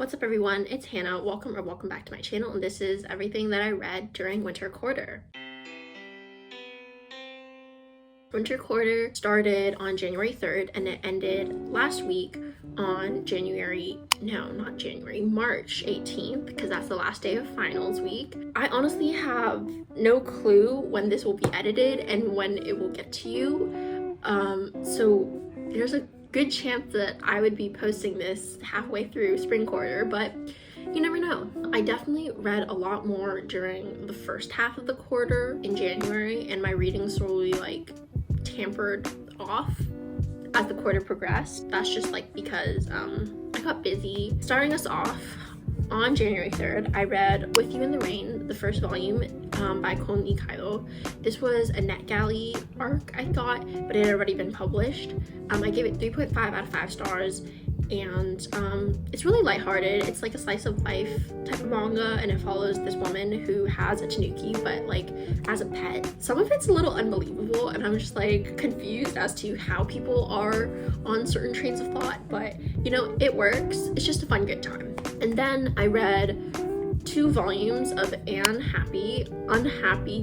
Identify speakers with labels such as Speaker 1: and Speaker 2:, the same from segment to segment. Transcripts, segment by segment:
Speaker 1: What's up everyone, it's Hannah. Welcome back to my channel, and this is everything that I read during winter quarter. Winter quarter started on January 3rd and it ended last week on March 18th, because that's the last day of finals week. I honestly have no clue when this will be edited and when it will get to you. So there's a good chance that I would be posting this halfway through spring quarter, but you never know. I definitely read a lot more during the first half of the quarter in January, and my reading slowly tampered off as the quarter progressed. That's just because I got busy. Starting us off on January 3rd, I read With You in the Rain, the first volume by nikaido. This was a NetGalley arc, I thought, but it had already been published. I gave it 3.5 out of 5 stars, and it's really lighthearted. It's like a slice of life type of manga, and it follows this woman who has a tanuki, but as a pet. Some of it's a little unbelievable, and I'm just confused as to how people are on certain trains of thought, but you know, it works. It's just a fun, good time. And then I read 2 volumes of Unhappy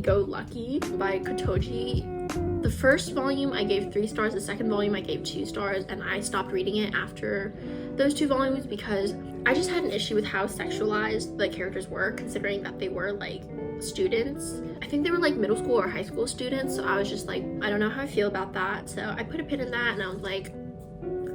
Speaker 1: Go Lucky by Cotoji. The first volume I gave 3 stars, the second volume I gave 2 stars, and I stopped reading it after those 2 volumes because I just had an issue with how sexualized the characters were, considering that they were students. I think they were middle school or high school students, so I was just I don't know how I feel about that. So I put a pin in that, and I was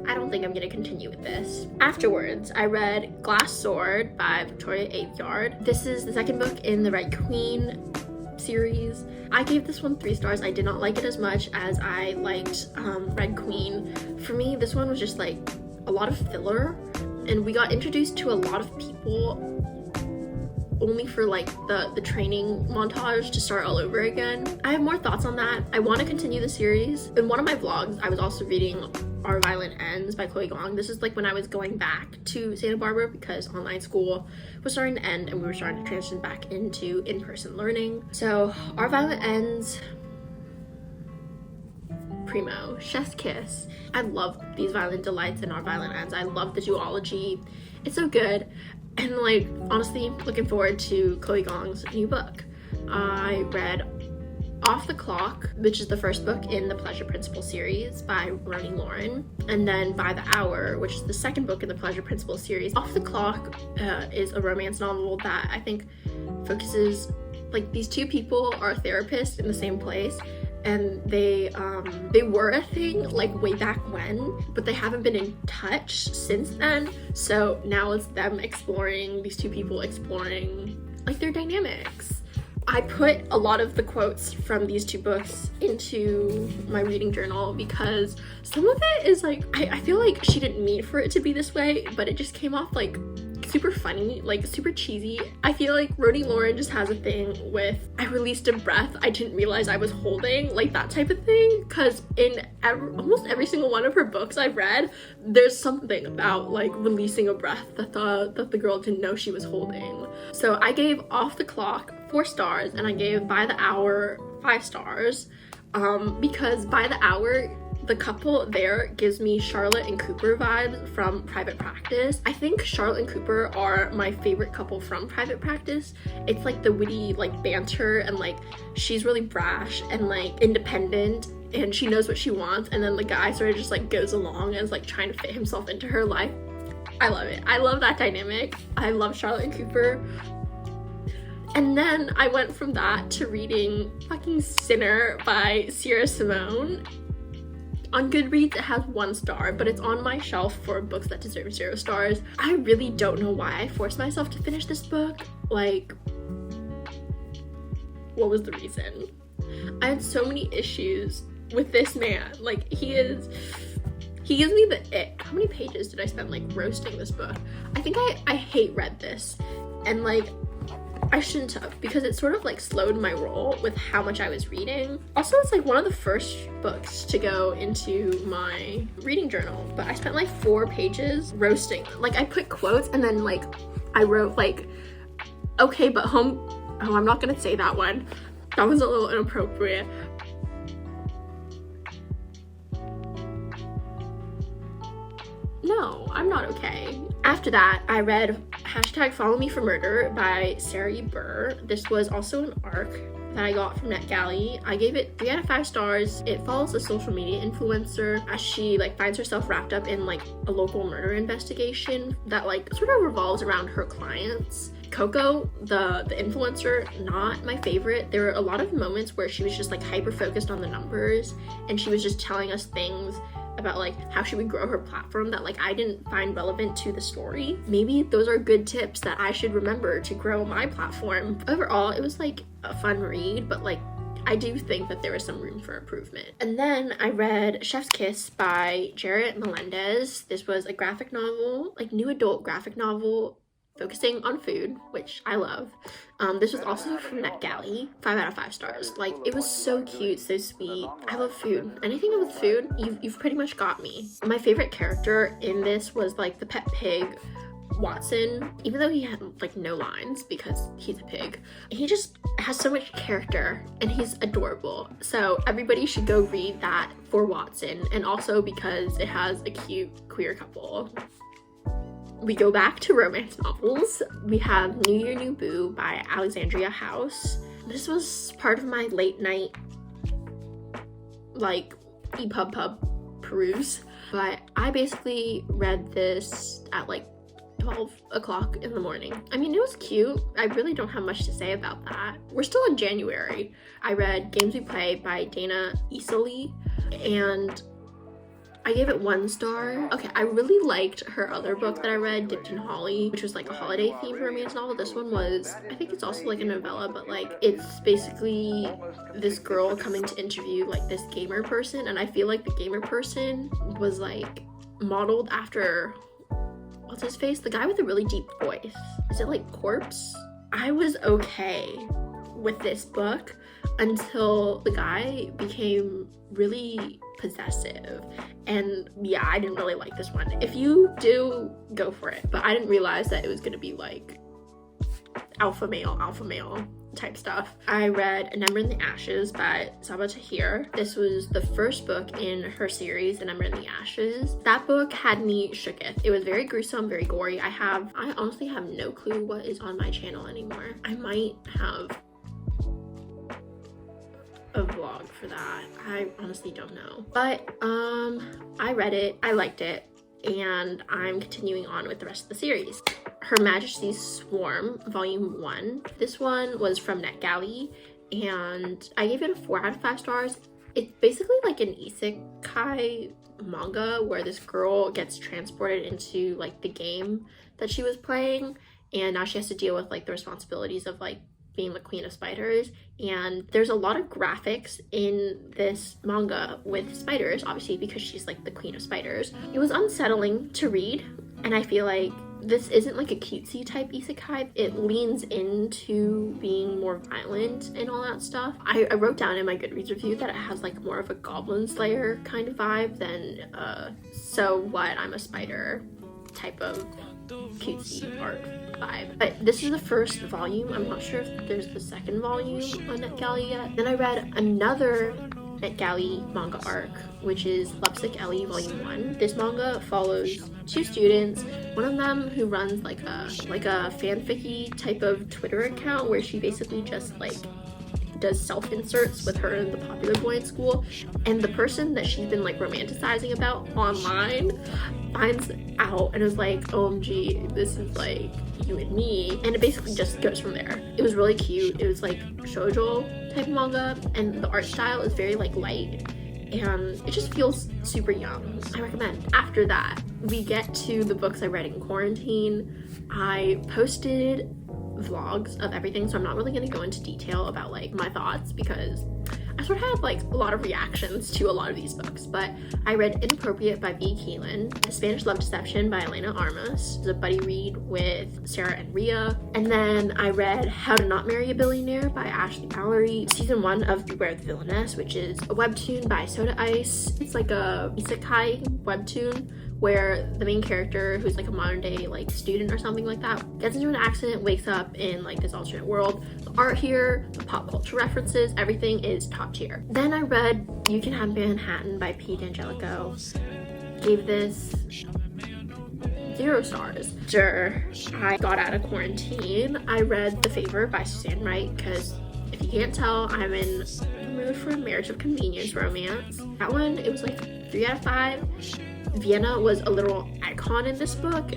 Speaker 1: I don't think I'm gonna continue with this. Afterwards, I read Glass Sword by aveyard. This is the second book in the Red Queen series. I gave this one 3 stars. I did not like it as much as I liked Red Queen. For me, this one was just a lot of filler, and we got introduced to a lot of people only for the training montage to start all over again. I have more thoughts on that. I want to continue the series. In one of my vlogs, I was also reading Our Violent Ends by Gong. This is when I was going back to Santa Barbara because online school was starting to end and we were starting to transition back into in-person learning. So Our Violent Ends, primo, chef's kiss. I love these violent delights in Our Violent Ends. I love the duology. It's so good. And honestly, looking forward to Gong's new book. I read Off the Clock, which is the first book in the Pleasure Principle series by LOREN, and then By the Hour, which is the second book in the Pleasure Principle series. Off the Clock is a romance novel that I think focuses, these 2 people are therapists in the same place, and they were a thing way back when, but they haven't been in touch since then. So now it's them exploring, these 2 people exploring their dynamics. I put a lot of the quotes from these 2 books into my reading journal because some of it is I feel she didn't mean for it to be this way, but it just came off super funny, super cheesy. I feel RONI LOREN just has a thing with I released a breath I didn't realize I was holding, that type of thing, because in almost every single one of her books I've read, there's something about releasing a breath that the girl didn't know she was holding. So I gave Off the Clock 4 stars, and I gave By the Hour 5 stars because By the Hour, the couple there gives me Charlotte and Cooper vibes from Private Practice. I think Charlotte and Cooper are my favorite couple from Private Practice. It's the witty banter, and she's really brash and independent, and she knows what she wants, and then the guy sort of just goes along and is trying to fit himself into her life. I love it. I love that dynamic. I love Charlotte and Cooper. And then I went from that to reading fucking Sinner by Simone. On Goodreads, it has 1 star, but it's on my shelf for books that deserve 0 stars. I really don't know why I forced myself to finish this book. What was the reason? I had so many issues with this man. He gives me the ick. How many pages did I spend roasting this book? I think I hate read this, and I shouldn't have, because it sort of slowed my roll with how much I was reading. Also, it's one of the first books to go into my reading journal, but I spent 4 pages roasting. I put quotes, and then I wrote okay, but oh, I'm not gonna say that one. That was a little inappropriate. No, I'm not okay. After that, I read #Follow Me for Murder by Sarah Burr. This was also an arc that I got from NetGalley. I gave it 3 out of 5 stars. It follows a social media influencer as she like finds herself wrapped up in like a local murder investigation that like sort of revolves around her clients. Coco, the influencer, not my favorite. There were a lot of moments where she was just like hyper focused on the numbers and she was just telling us things about like how she would grow her platform that like I didn't find relevant to the story. Maybe those are good tips that I should remember to grow my platform. Overall, it was like a fun read, but like I do think that there was some room for improvement. And then I read Chef's Kiss by Jarrett Melendez. This was a graphic novel, like new adult graphic novel focusing on food, which I love. This was also from NetGalley. 5 out of 5 stars. Like, it was so cute, so sweet. I love food. Anything with food, you've pretty much got me. My favorite character in this was like the pet pig, Watson, even though he had like no lines because he's a pig. He just has so much character and he's adorable. So everybody should go read that for Watson, and also because it has a cute queer couple. We go back to romance novels. We have New Year, New Boo by Alexandria House. This was part of my late night, like, EPUB peruse. But I basically read this at like 12 o'clock in the morning. I mean, it was cute. I really don't have much to say about that. We're still in January. I read Games We Play by Dana Easley, and I gave it 1 star. Okay, I really liked her other book that I read, Dipped in Holly, which was like a holiday themed romance novel. This one was, I think it's also like a novella, but like it's basically this girl coming to interview like this gamer person, and I feel like the gamer person was like modeled after, what's his face? The guy with a really deep voice. Is it like Corpse? I was okay with this book until the guy became really possessive, and yeah, I didn't really like this one. If you do, go for it, but I didn't realize that it was gonna be like alpha male type stuff. I read An Ember in the Ashes by Sabaa Tahir. This was the first book in her series, An Ember in the Ashes. That book had me shooketh. It was very gruesome, very gory. I honestly have no clue what is on my channel anymore. I might have a vlog for that. I honestly don't know. But I read it, I liked it, and I'm continuing on with the rest of the series. Her Majestys Swarm, Volume 1. This one was from NetGalley, and I gave it a 4 out of 5 stars. It's basically like an isekai manga where this girl gets transported into like the game that she was playing, and now she has to deal with like the responsibilities of like being the queen of spiders. And there's a lot of graphics in this manga with spiders, obviously because she's like the queen of spiders. It was unsettling to read, and I feel like this isn't like a cutesy type isekai. It leans into being more violent and all that stuff. I wrote down in my Goodreads review that it has like more of a Goblin Slayer kind of vibe than So What, I'm a Spider type of cutesy art vibe. But this is the first volume. I'm not sure if there's the second volume on NetGalley yet. Then I read another NetGalley manga arc, which is Lovesick, Ellie Volume 1. This manga follows 2 students, one of them who runs like a fanficky type of Twitter account where she basically just like does self-inserts with her and the popular boy in school, and the person that she's been like romanticizing about online finds out and is like, OMG, this is like you and me, and it basically just goes from there. It was really cute. It was like shoujo type manga, and the art style is very like light, and it just feels super young. I recommend. After that, we get to the books I read in quarantine. I posted vlogs of everything, so I'm not really going to go into detail about like my thoughts because I sort of have like a lot of reactions to a lot of these books. But I read Inappropriate by Keeland, The Spanish Love Deception by Elena Armas. It was a buddy read with Sarah and Riya. And then I read How to Not Marry a Billionaire by Ashlee, Mallory. Season 1 of Beware the Villainess, which is a webtoon by Soda Ice. It's like a isekai webtoon where the main character, who's like a modern day like student or something like that, gets into an accident, wakes up in like this alternate world. The art here, the pop culture references, everything is top tier. Then I read You Can Have Manhattan by Pete Angelico. Gave this 0 stars. After I got out of quarantine, I read The Favor by Susanne Wright, because if you can't tell, I'm in the mood for a marriage of convenience romance. That one, it was like 3 out of 5. Vienna was a literal icon in this book,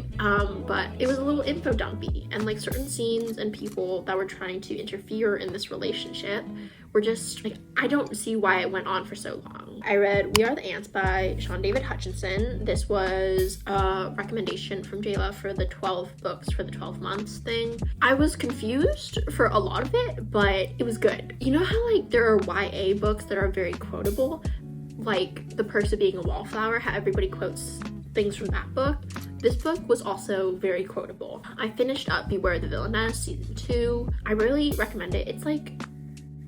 Speaker 1: but it was a little info dumpy, and like certain scenes and people that were trying to interfere in this relationship were just like, I don't see why it went on for so long. I read We Are the Ants by Sean David Hutchinson. This was a recommendation from Jayla for the 12 books for the 12 months thing. I was confused for a lot of it, but it was good. You know how like there are YA books that are very quotable? Like The Perks of Being a Wallflower, how everybody quotes things from that book. This book was also very quotable. I finished up Beware the Villainess season 2. I really recommend it. It's like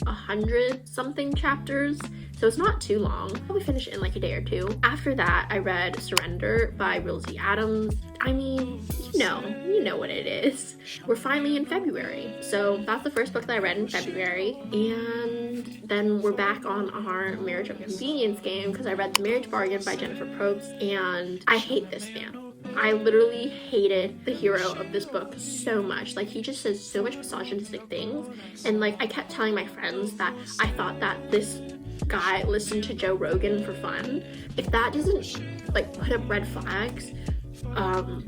Speaker 1: 100 something chapters, so it's not too long. I'll probably finish it in like a day or 2. After that, I read Surrender by Rosie Adams. I mean, you know what it is. We're finally in February, so that's the first book that I read in February, and then we're back on our marriage of convenience game because I read The Marriage Bargain by Jennifer Probst, and I hate this man. I literally hated the hero of this book so much. Like, he just says so much misogynistic things, and like I kept telling my friends that I thought that this guy listened to Joe Rogan for fun. If that doesn't like put up red flags,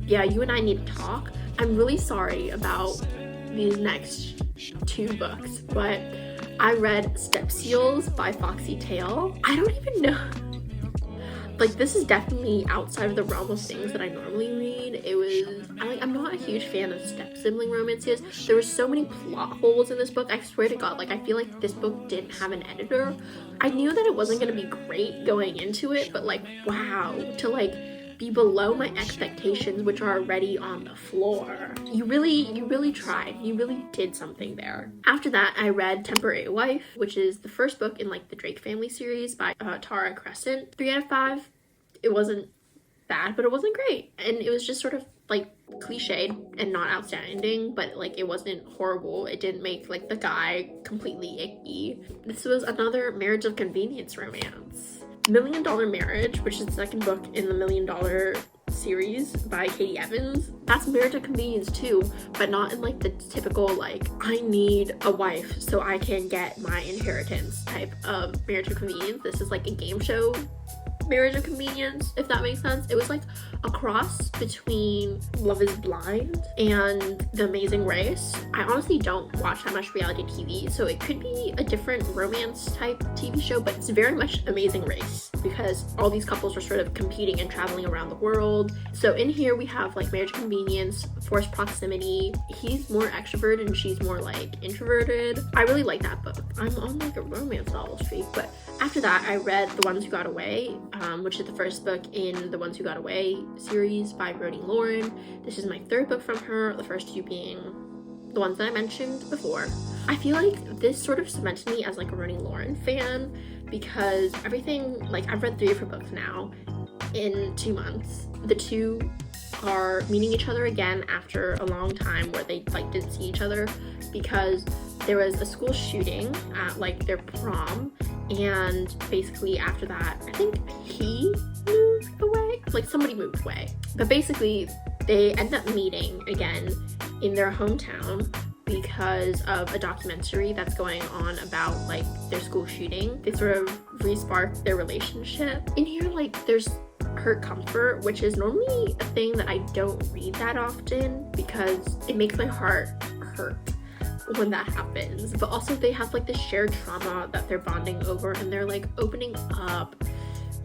Speaker 1: yeah, you and I need to talk. I'm really sorry about these next 2 books, but I read Step Seals by Foxy Tale. I don't even know. Like, this is definitely outside of the realm of things that I normally read. I'm not a huge fan of step sibling romances. There were so many plot holes in this book. I swear to God, like, I feel like this book didn't have an editor. I knew that it wasn't going to be great going into it, but like, wow, to like be below my expectations, which are already on the floor. You really tried. You really did something there. After that, I read Temporary Wife, which is the first book in like the Drake family series by Tara Crescent. 3 out of 5. It wasn't bad, but it wasn't great. And it was just sort of like cliched and not outstanding, but like it wasn't horrible. It didn't make like the guy completely icky. This was another marriage of convenience romance. $1 Million Marriage, which is the second book in the $1 Million series by Katie Evans. That's marriage of convenience too, but not in like the typical like I need a wife so I can get my inheritance type of marriage of convenience. This is like a game show marriage of convenience, if that makes sense. It was like a cross between Love is Blind and The Amazing Race. I honestly don't watch that much reality TV, so it could be a different romance type TV show, but it's very much Amazing Race because all these couples are sort of competing and traveling around the world. So in here we have like marriage of convenience, forced proximity. He's more extroverted and she's more like introverted. I really like that book. I'm on like a romance novel streak. But after that, I read The Ones Who Got Away, which is the first book in the Ones Who Got Away series by LOREN. This is my 3rd book from her, the first 2 being the ones that I mentioned before. I feel like this sort of cemented me as like a LOREN fan because everything, like I've read 3 of her books now in 2 months. The 2 are meeting each other again after a long time where they like didn't see each other because there was a school shooting at like their prom, and basically after that I think he moved away, like somebody moved away, but basically they end up meeting again in their hometown because of a documentary that's going on about like their school shooting. They sort of re-spark their relationship. In here, like there's hurt comfort, which is normally a thing that I don't read that often because it makes my heart hurt when that happens. But also they have like this shared trauma that they're bonding over and they're like opening up.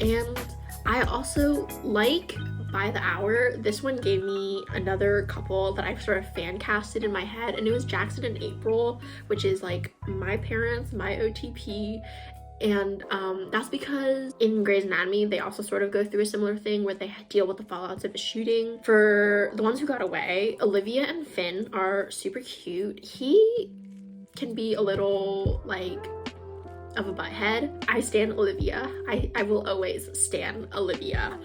Speaker 1: And I also like By the Hour. This one gave me another couple that I've sort of fan casted in my head, and it was Jackson and April, which is like my parents, my OTP. And that's because in Grey's Anatomy, they also sort of go through a similar thing where they deal with the fallouts of a shooting. For The Ones Who Got Away, Olivia and Finn are super cute. He can be a little like of a butthead. I stan Olivia. I will always stan Olivia.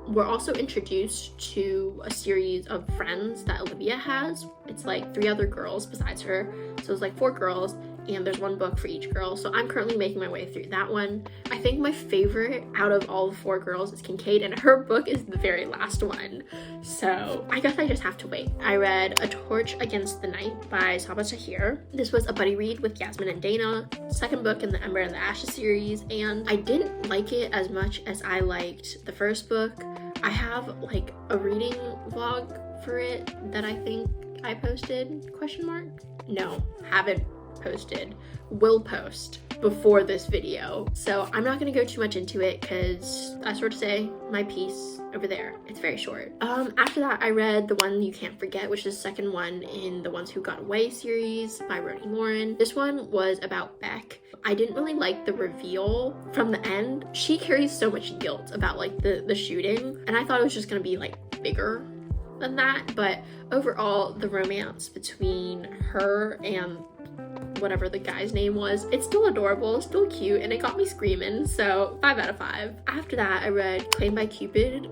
Speaker 1: We're also introduced to a series of friends that Olivia has. It's like 3 other girls besides her. So it's like 4 girls. and there's one book for each girl, so I'm currently making my way through that one. I think my favorite out of all 4 girls is Kincaid, and her book is the very last one, so I guess I just have to wait. I read A Torch Against the Night by Sabaa Tahir. This was a buddy read with Yasmin and Dana, second book in the Ember and the Ashlee series, and I didn't like it as much as I liked the first book. I have like a reading vlog for it that I think I posted, ? No, haven't posted. Will post before this video. So I'm not gonna go too much into it because I sort of say my piece over there. It's very short. After that, I read The One You Can't Forget, which is the second one in the Ones Who Got Away series by RONI LOREN. This one was about Beck. I didn't really like the reveal from the end. She carries so much guilt about like the shooting, and I thought it was just gonna be like bigger than that, but overall the romance between her and whatever the guy's name was, it's still adorable, still cute, and it got me screaming, so 5 out of 5. After that, I read Claimed by Cupid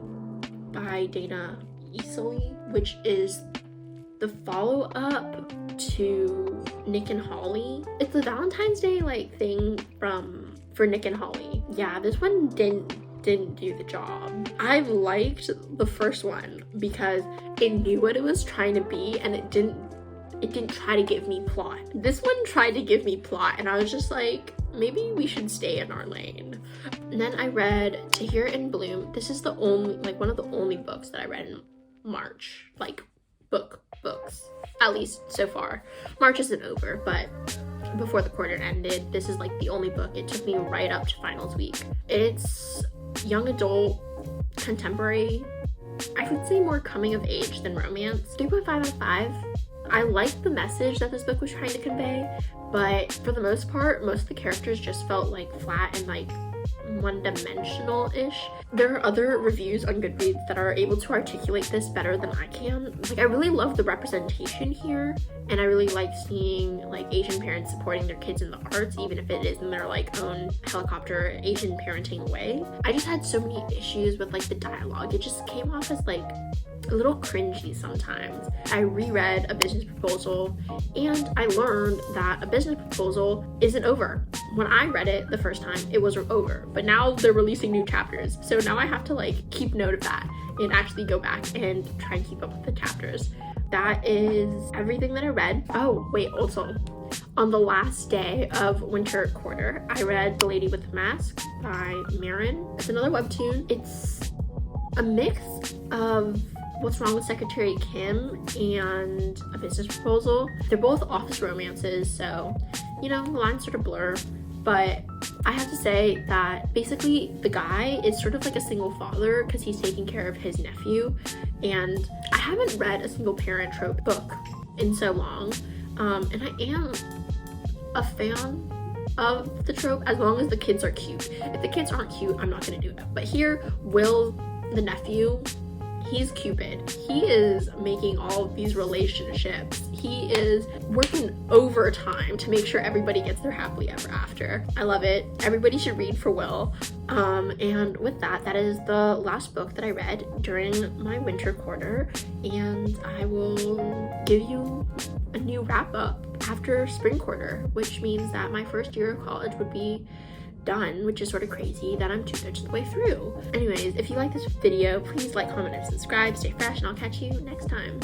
Speaker 1: by Dana Easley, which is the follow-up to Nick and Holly. It's the Valentine's Day like thing for Nick and Holly. Yeah, this one didn't do the job. I liked the first one because it knew what it was trying to be, and it didn't try to give me plot. This one tried to give me plot, and I was just like, maybe we should stay in our lane. And then I read Tahir in Bloom. This is the only, like, one of the only books that I read in March, like books, at least so far. March isn't over, but before the quarter ended, this is like the only book. It took me right up to finals week. It's young adult, contemporary, I would say more coming of age than romance. 3.5 out of 5. I liked the message that this book was trying to convey, but for the most part, most of the characters just felt like flat and like one-dimensional-ish. There are other reviews on Goodreads that are able to articulate this better than I can. Like, I really love the representation here, and I really like seeing like Asian parents supporting their kids in the arts, even if it is in their like own helicopter Asian parenting way. I just had so many issues with like the dialogue. It just came off as like a little cringy sometimes. I reread A Business Proposal, and I learned that A Business Proposal isn't over. When I read it the first time, it was over, but now they're releasing new chapters, so now I have to like keep note of that and actually go back and try and keep up with the chapters. That is everything that I read. Oh wait, also on the last day of winter quarter, I read The Lady with the Mask by Maren. It's another webtoon. It's a mix of What's Wrong with Secretary Kim and A Business Proposal. They're both office romances, so, you know, the lines sort of blur, but I have to say that basically the guy is sort of like a single father because he's taking care of his nephew, and I haven't read a single parent trope book in so long, and I am a fan of the trope as long as the kids are cute. If the kids aren't cute, I'm not gonna do that. But here, Will, the nephew, he's Cupid. He is making all of these relationships. He is working overtime to make sure everybody gets their happily ever after. I love it. Everybody should read for Will. And with that, that is the last book that I read during my winter quarter, and I will give you a new wrap up after spring quarter, which means that my first year of college would be done, which is sort of crazy that I'm 2/3 of the way through. Anyways, if you like this video, please like, comment, and subscribe. Stay fresh, and I'll catch you next time.